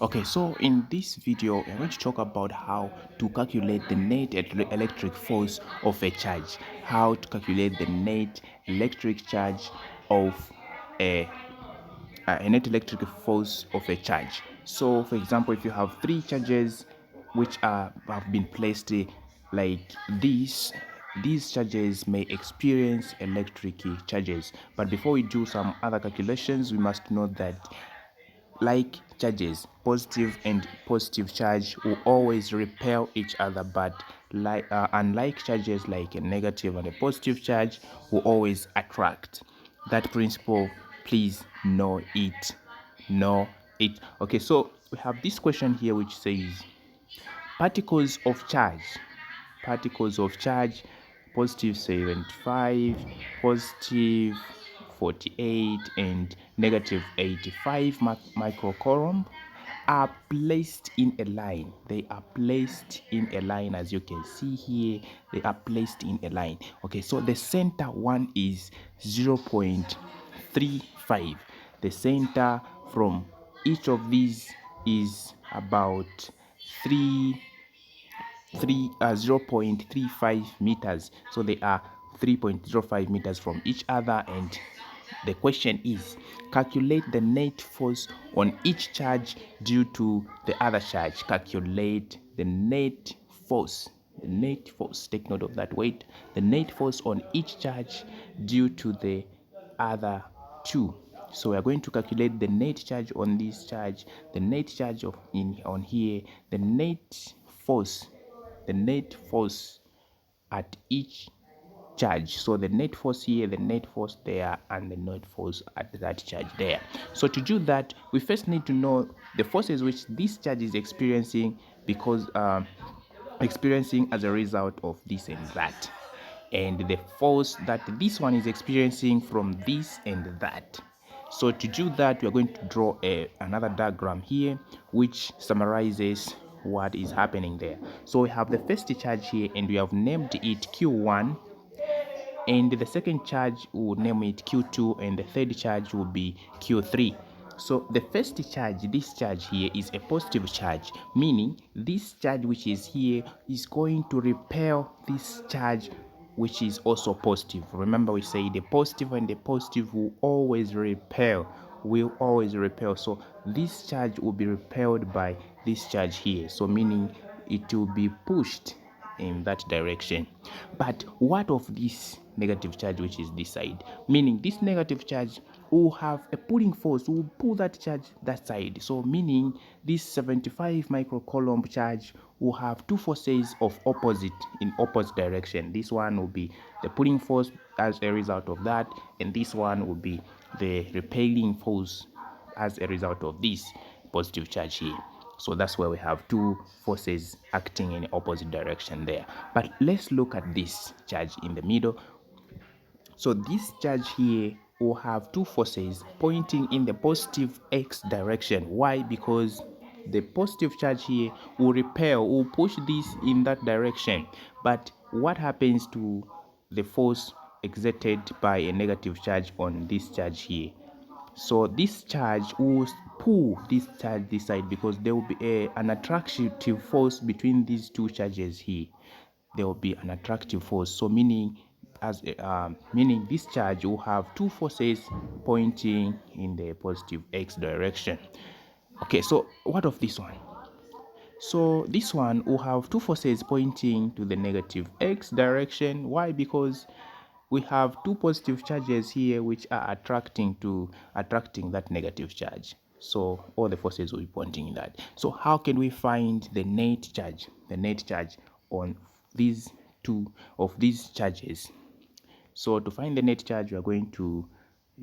Okay, so in this video, I'm going to talk about how to calculate the net electric force of a charge. How to calculate the net electric charge of a, a net electric force of a charge. So, for example, if you have three charges which have been placed like this, these charges may experience electric charges. But before we do some other calculations, we must know that like charges, positive and positive charge will always repel each other, but unlike charges like a negative and a positive charge will always attract. That principle, please know it. Know it. Okay, so we have this question here which says particles of charge, positive 75, positive 48 and negative 85 microcoulomb are placed in a line. They are placed in a line, as you can see here. They are placed in a line. Okay, so the center one is 0.35. The center from each of these is about 0.35 meters, so they are 3.05 meters from each other. And the question is, calculate the net force on each charge due to the other charge. Calculate the net force. Take note of that. Wait, the net force on each charge due to the other two. So we are going to calculate the net charge on this charge, the net charge on here, the net force at each charge. So the net force here, the net force there, and the net force at that charge there. So to do that, we first need to know the forces which this charge is experiencing, because experiencing as a result of this and that, and the force that this one is experiencing from this and that. So to do that, we are going to draw another diagram here which summarizes what is happening there. So we have the first charge here and we have named it Q1, and the second charge will name it Q2, and the third charge will be Q3. So the first charge, this charge here, is a positive charge, meaning this charge which is here is going to repel this charge which is also positive. Remember, we say the positive and the positive will always repel. So this charge will be repelled by this charge here, so meaning it will be pushed in that direction. But what of this negative charge which is this side? Meaning this negative charge will have a pulling force, will pull that charge that side. So meaning this 75 microcoulomb charge will have two forces of opposite direction. This one will be the pulling force as a result of that, and this one will be the repelling force as a result of this positive charge here. So that's where we have two forces acting in opposite direction there. But let's look at this charge in the middle. So this charge here will have two forces pointing in the positive x direction. Why? Because the positive charge here will push this in that direction. But what happens to the force exerted by a negative charge on this charge here? So this charge will pull this charge this side, because there will be an attractive force between these two charges here. There will be an attractive force. So meaning this charge will have two forces pointing in the positive x direction. Okay, so what of this one? So this one will have two forces pointing to the negative x direction. Why? Because we have two positive charges here which are attracting that negative charge. So all the forces will be pointing in that. So how can we find the net charge? The net charge on these two of these charges. So to find the net charge, we are going to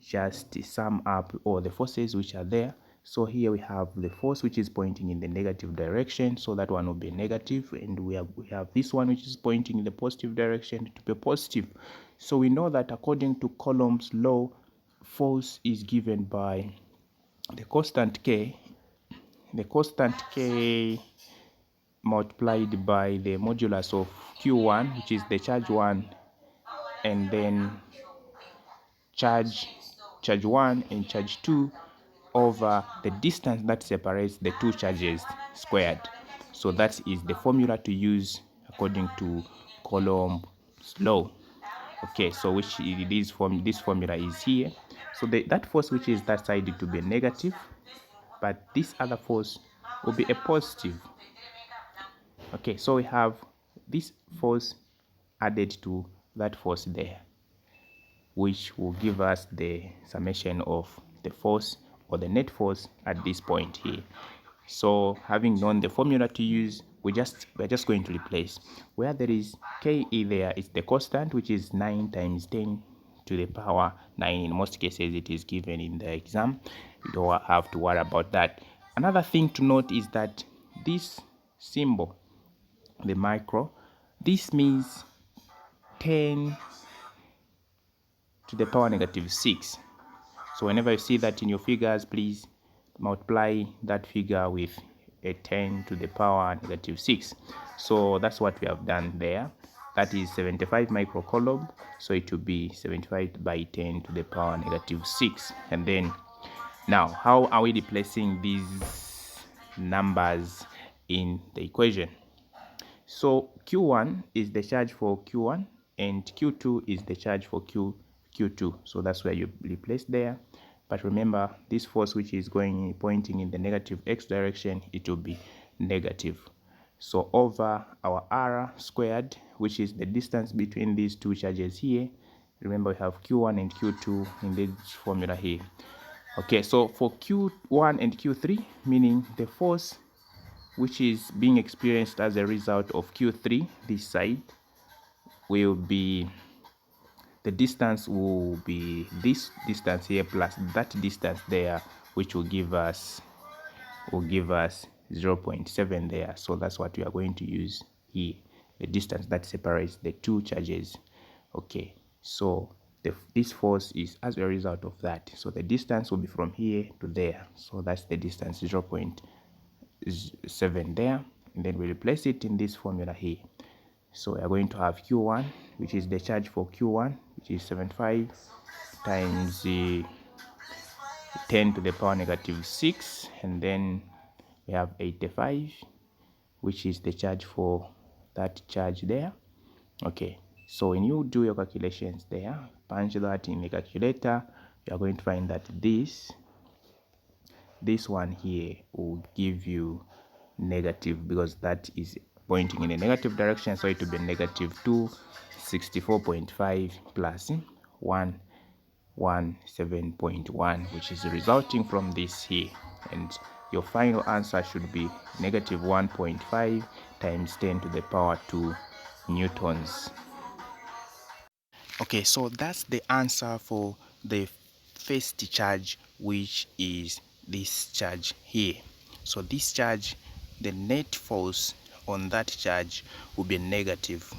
just sum up all the forces which are there. So here we have the force which is pointing in the negative direction, so that one will be negative, and we have this one which is pointing in the positive direction to be positive. So we know that according to Coulomb's law, force is given by the constant K multiplied by the modulus of Q1, which is the charge 1, and then charge 1 and charge 2 over the distance that separates the two charges squared. So that is the formula to use according to Coulomb's law. Okay, so which it is from this formula is here. So that force which is that side to be a negative, but this other force will be a positive. Okay, so we have this force added to that force there, which will give us the summation of the force or the net force at this point here. So having known the formula to use, we're just going to replace. Where there is Ke there, it's the constant, which is 9 times 10 to the power 9. In most cases it is given in the exam. You don't have to worry about that. Another thing to note is that this symbol, the micro, this means 10 to the power negative 6. So whenever you see that in your figures, please multiply that figure with a 10 to the power negative 6. So that's what we have done there. That is 75 microcoulomb. So it will be 75 by 10 to the power negative 6. And then now, how are we replacing these numbers in the equation? So Q1 is the charge for Q1 and Q2 is the charge for Q2. So that's where you replace there. But remember, this force which is pointing in the negative x direction, it will be negative. So over our r squared, which is the distance between these two charges here. Remember, we have Q1 and Q2 in this formula here. Okay, so for Q1 and Q3, meaning the force which is being experienced as a result of Q3, this side, will be, the distance will be this distance here plus that distance there, which will give us 0.7 there. So that's what we are going to use here, the distance that separates the two charges. Okay, so this force is as a result of that. So the distance will be from here to there. So that's the distance, 0.7 there. And then we replace it in this formula here. So we are going to have Q1, which is the charge for Q1, which is 75 times 10 to the power negative 6. And then we have 85, which is the charge for that charge there. Okay, so when you do your calculations there, punch that in the calculator, you are going to find that this one here will give you negative, because that is pointing in a negative direction, so it will be negative 264.5 plus 117.1, which is resulting from this here. And your final answer should be negative 1.5 times 10 to the power 2 newtons. Okay, so that's the answer for the first charge, which is this charge here. So this charge, the net force on that charge will be negative,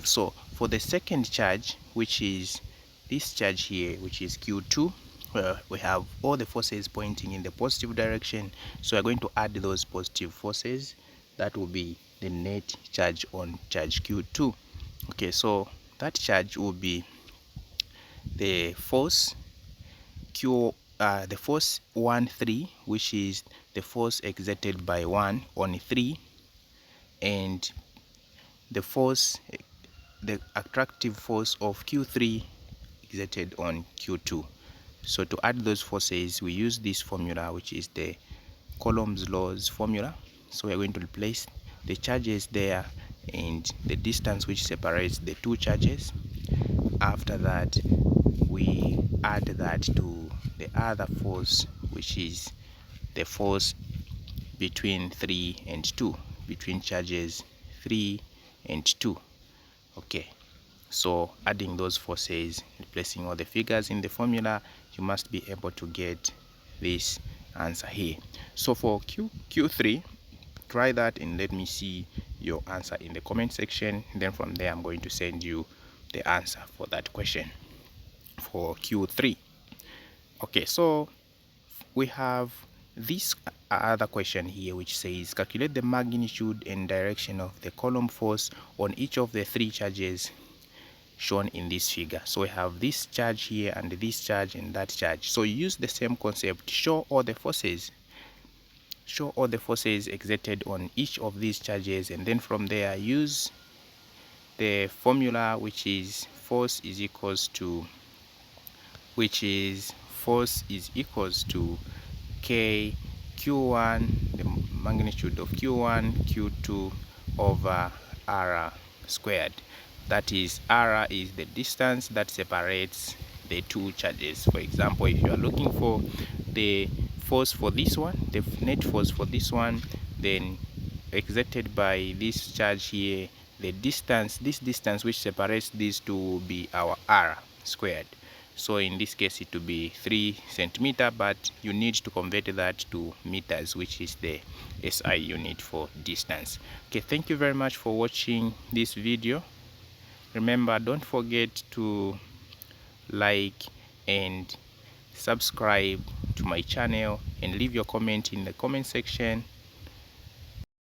So for the second charge, which is this charge here, which is Q2, we have all the forces pointing in the positive direction, so we're going to add those positive forces. That will be the net charge on charge Q2. Okay, so that charge will be the force the force 1-3, which is the force exerted by 1 on 3, and the attractive force of Q3 exerted on Q2. So to add those forces, we use this formula, which is the Coulomb's law's formula. So we're going to replace the charges there and the distance which separates the two charges. After that, we add that to the other force, which is the force between 3 and 2, between charges 3 and 2. Okay, so adding those forces, replacing all the figures in the formula, you must be able to get this answer here. So for Q3, try that and let me see your answer in the comment section. Then from there, I'm going to send you the answer for that question for Q3. Okay, so we have this other question here, which says calculate the magnitude and direction of the Coulomb force on each of the three charges shown in this figure. So we have this charge here and this charge and that charge. So use the same concept, show all the forces exerted on each of these charges, and then from there use the formula, which is force is equals to K Q1, the magnitude of Q1 Q2 over R squared. That is, R is the distance that separates the two charges. For example, if you are looking for the force for this one, the net force for this one, then exerted by this charge here, the distance, this distance which separates these two will be our R squared. So in this case it will be 3 centimeter, but you need to convert that to meters, which is the SI unit for distance. Okay, thank you very much for watching this video. Remember, don't forget to like and subscribe to my channel and leave your comment in the comment section.